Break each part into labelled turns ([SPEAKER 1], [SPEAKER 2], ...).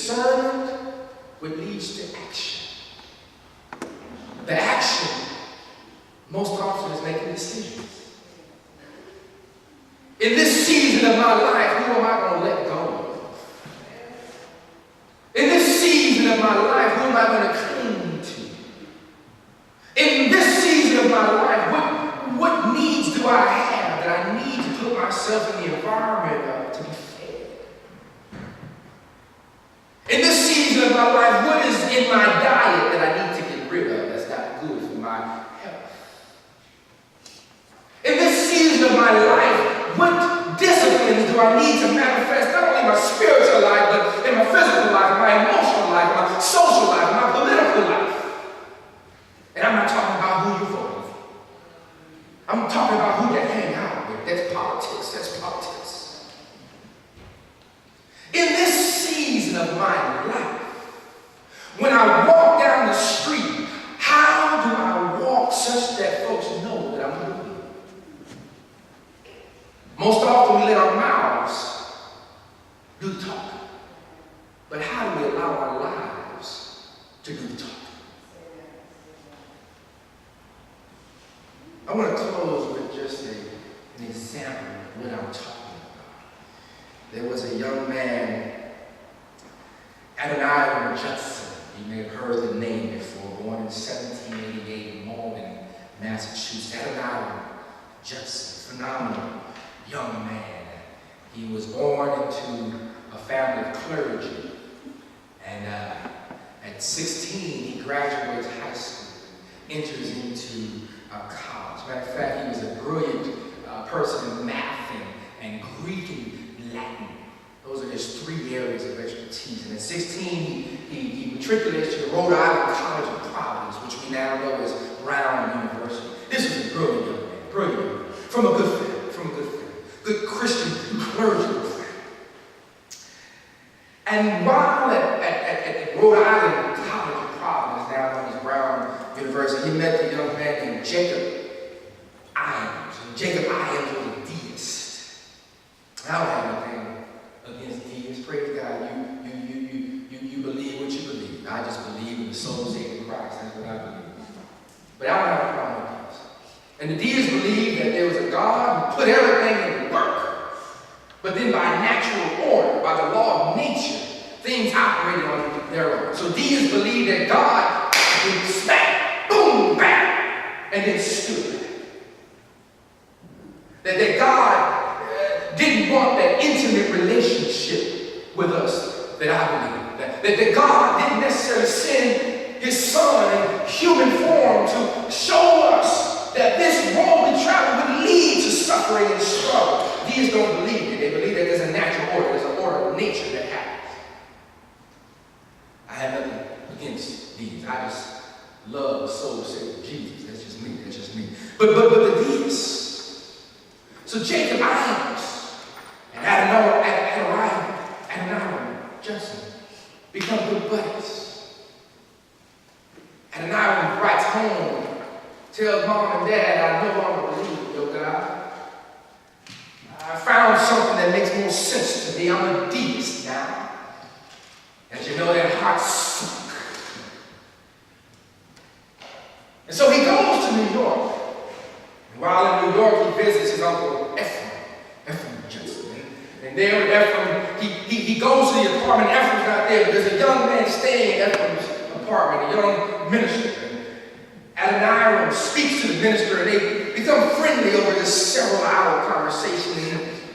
[SPEAKER 1] discernment which leads to action. The action, most often, is making decisions. In this season of my life, who am I going to let go of? In this season of my life, who am I going to cling to? In this season of my life, what needs do I have that I need to put myself in the environment to be fed? In this season of my life, what is in my diet that I need to get rid of that's not good for my health? In this season of my life, what disciplines do I need to manifest, not only in my spiritual life, but in my physical life, my emotional life, my social life, my political life? And I'm not talking about who you're voting for. I'm talking about who you hang out with. That's politics. That's politics. In this season of my life, when I walk down the street, how do I walk such that folks know that I'm with you? Most often we let our mouths do the talking. But how do we allow our lives to do the talking? I want to close with just an example of what I'm talking about. There was a young man, Adoniram Judson. You may have heard the name before, born in 1788 in Malden, Massachusetts. Adoniram Judson, phenomenal young man. He was born into a family of clergy. And at 16, he graduates high school, enters into college. Matter of fact, he was a brilliant person in math and Greek and Latin. Those are his three areas of expertise. And at 16, he matriculates to the Rhode Island College of Providence, which we now know as Brown University. This was a brilliant young man, brilliant, from a good family, good Christian clergy. And while at Rhode Island College of Providence, now known as Brown University, he met the young man named Jacob Iams. And Jacob Iams was a deist. I don't have anything against deists. Praise God. You believe what you believe. I just believe in the soul saving Christ. That's what I believe. But I don't have a problem with deists. And the deists believed that there was a God who put everything in work. But then by natural order, by the law of nature, things operated on their own. So deists believe that God would smack, boom, bang, and then stood. That God didn't want that intimate relationship with us that I believe. That God didn't necessarily send his son in human form to show us that this road we travel would lead to suffering and struggle. These don't believe it. They believe that there's a natural order. There's an order of nature that happens. I have nothing against these. I just love the soul saving Jesus. That's just me. That's just me. But the deists. So Jacob Iams and Adoniram Judson become good buddies. Adoniram writes home, tells mom and dad, I no longer believe in your God. I found something that makes more sense to me. I'm a deist now. As you know, that heart sunk. And so he goes to New York. And while in New York, he visits his uncle Ephraim Judson. And there with Ephraim, he goes to the apartment. Ephraim's not there, but there's a young man staying in Ephraim's apartment, a young minister. And Adoniram speaks to the minister, and they become friendly over this several-hour conversation.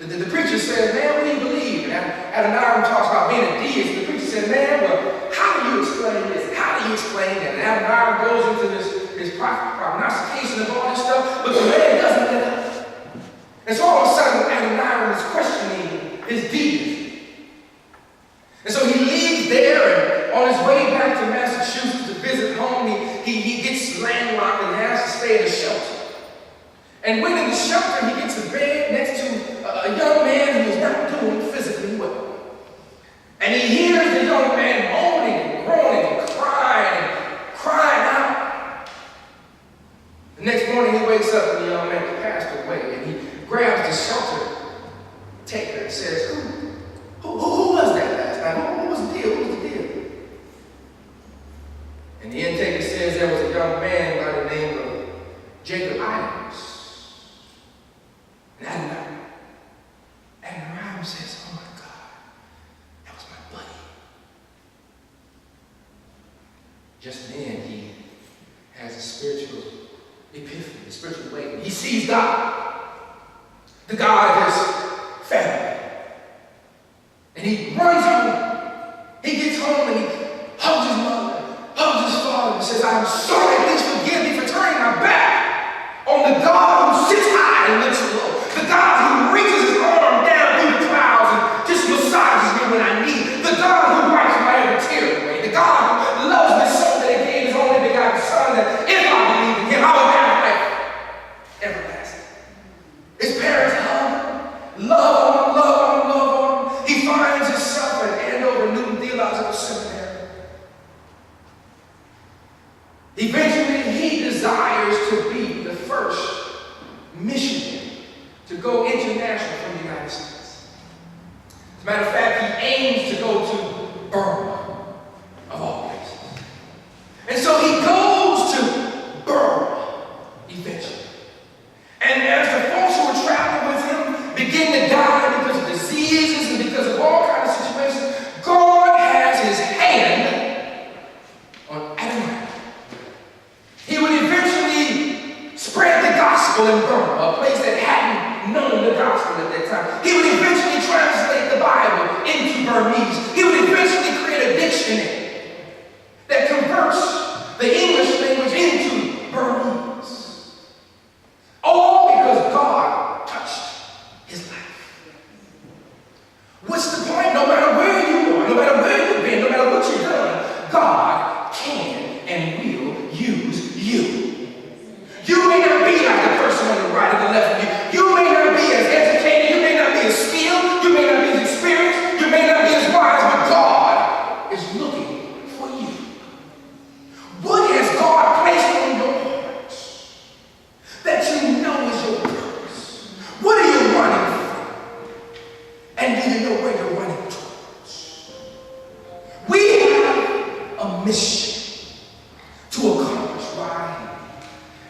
[SPEAKER 1] And the preacher says, man, what do you believe? And Adoniram talks about being a deist. The preacher said, man, well, how do you explain this? How do you explain that? And Adoniram goes into his prognostication of all this stuff, but the man doesn't get up. And so all of a sudden, Adoniram is questioning his deism. And so he leaves there, and on his way back to Massachusetts to visit home, he gets landlocked and has to stay in a shelter. And when in the shelter, he gets a bed next to a young man who is not doing physically well. And he hears the young man moaning and groaning and crying out. The next morning, he wakes up and the young man has passed away. And he grabs the shelter taker and says, who was that last night? What was the deal? What was the deal? And the intake says there was a young man by the name of Jacob Irons. And Adoniram says, oh my God, that was my buddy. Just then he has a spiritual epiphany, a spiritual awakening. He sees God, the God of his family. And he runs home. He gets home and he hugs his mother, hugs his father, and says, I'm sorry, please forgive me for turning my back on the God who sits high and looks low. The God who reaches his arm down through the clouds and just massages me when I need it. The God who wipes my every tear away. The God who loves me so that he gave his only begotten Son, that if I believe in him, I will have life everlasting. His parents hug him, love on him, love on him, love on him. He finds himself at Andover Newton Theological Seminary. Eventually, he desires to be the first missionary to go international from the United States. As a matter of fact, he aims to go to Burma, of all places. And so he goes to Burma eventually. And as the folks who were traveling with him begin to die because of diseases and because of all kinds of situations, God has his hand on Adoniram. He would eventually spread the gospel in Burma, a place that hadn't known the gospel at that time. He would eventually translate the Bible into Burmese. He would eventually create a dictionary that converts the English language into Burmese. All because God touched his life. What's the point? No matter where you are, no matter where you've been, no matter what you've done, God can and will use you. You may not be like the person on the right or the left of you. You may not be as educated, you may not be as skilled, you may not be as experienced, you may not be as wise, but God is looking for you. What has God placed on your heart that you know is your purpose? What are you running from? And do you know where you're running towards? We have a mission to accomplish right here.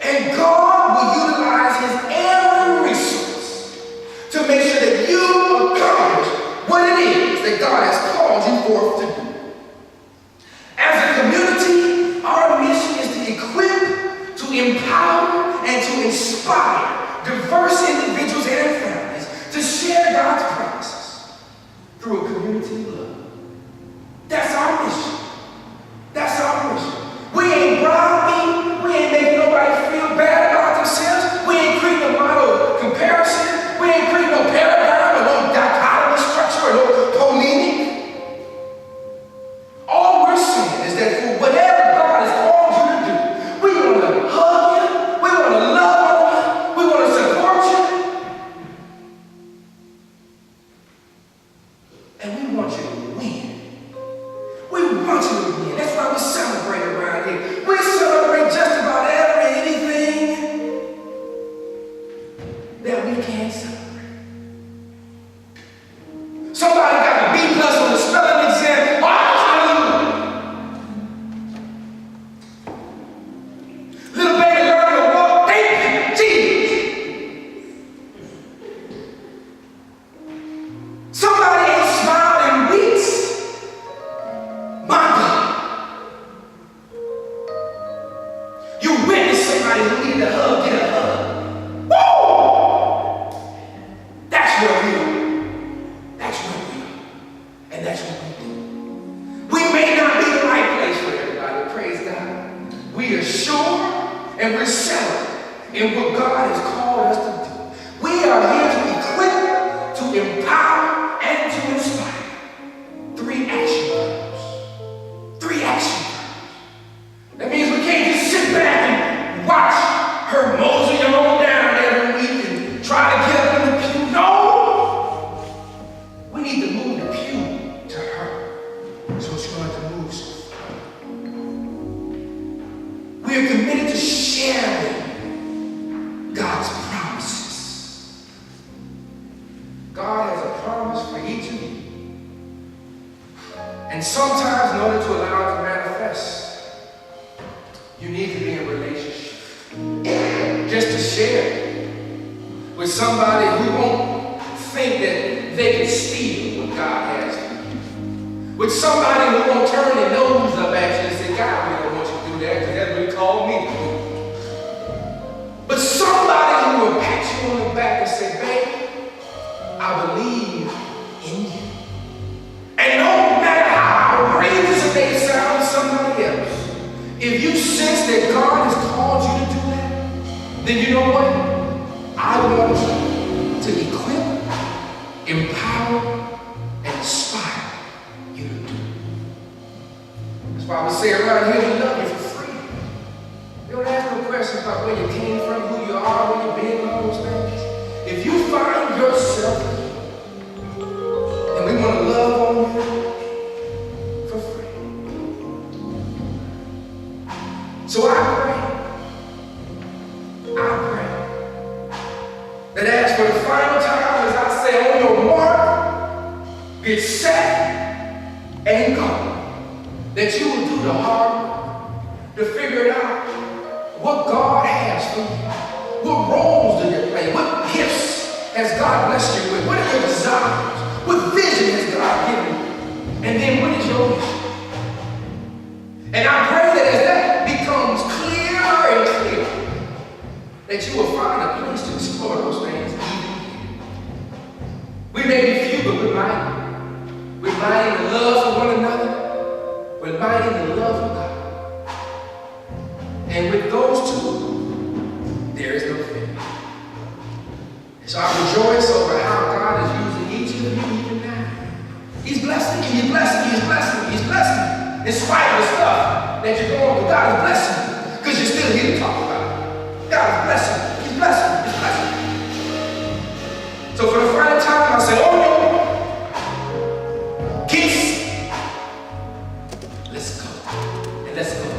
[SPEAKER 1] And God will utilize his every resource to make sure that you accomplish what it is that God has called you forth to do. As a community, our mission is to equip, to empower, and to inspire diverse individuals and their families to share God's promises through a community of love. That's our mission. That's our mission. We ain't browbeating. We ain't making nobody feel bad about themselves. We ain't creating a model of comparison. We ain't creating no paradigm or no dichotomy structure or no polemic. All we're saying is that for whatever God has called you to do, we want to hug you, we want to love you, we want to support you, and we want you to win. We want you to win. That's why we celebrate around here. We celebrate just about anything that we can celebrate. Somebody got a B plus on the spelling exam. Hallelujah. Little baby learning to walk. Thank you, Jesus. Somebody ain't smiled in weeks. My God. You witness somebody who needs a hug, get a hug. Woo! That's where we are. That's where we are. And that's what we do. We may not be the right place for everybody, praise God. We are sure and we're settled in what God has called us to do. We are here to equip, to empower, and to inspire. 3 action verbs. 3 action verbs. That means we can't just sit back and watch her mosey on down every week and try to get up in the pew. No! We need to move the pew to her so she's going to move so far. We are committed to sharing God's promises. God has a promise for each of you. And sometimes in order to allow it to manifest, share with somebody who won't think that they can steal what God has for you. With somebody who won't turn their nose up at you and say, God, we don't want you to do that because that's what he called me to do. But somebody who will pat you on the back and say, babe, I believe in you. And no matter how outrageous it may sound to somebody else, if you sense that God has called you to do that, then you know what? I want you to equip, empower, and inspire you to do it. That's why we say around here, we love you for free. You don't ask no questions about where you came from, who you are, where you've been, and all those things. If you find yourself, and we want to love on you for free. So I pray that as for the final time, as I say, on your mark, get set, and go, that you will do the hard work to figure out what God has for you. What roles do you play? What gifts has God blessed you with? What are your desires? What vision has God given you? And then what is your mission? And I pray that as that becomes clearer and clearer, that you will find a place to explore those things even here. We may be few, but we're mighty. We're mighty in the love for one another. We're mighty in the love of God. And with those two, there is no failure. So I rejoice over how God is using each of you even now. He's blessing you, he's blessing you, he's blessing you, he's blessing you. In spite of the stuff that you're going through, God is blessing you because you're still here to talk about it. God is blessing you, he's blessing you, he's blessing you. So for the final time, I say, oh no, kiss. Let's go. And let's go.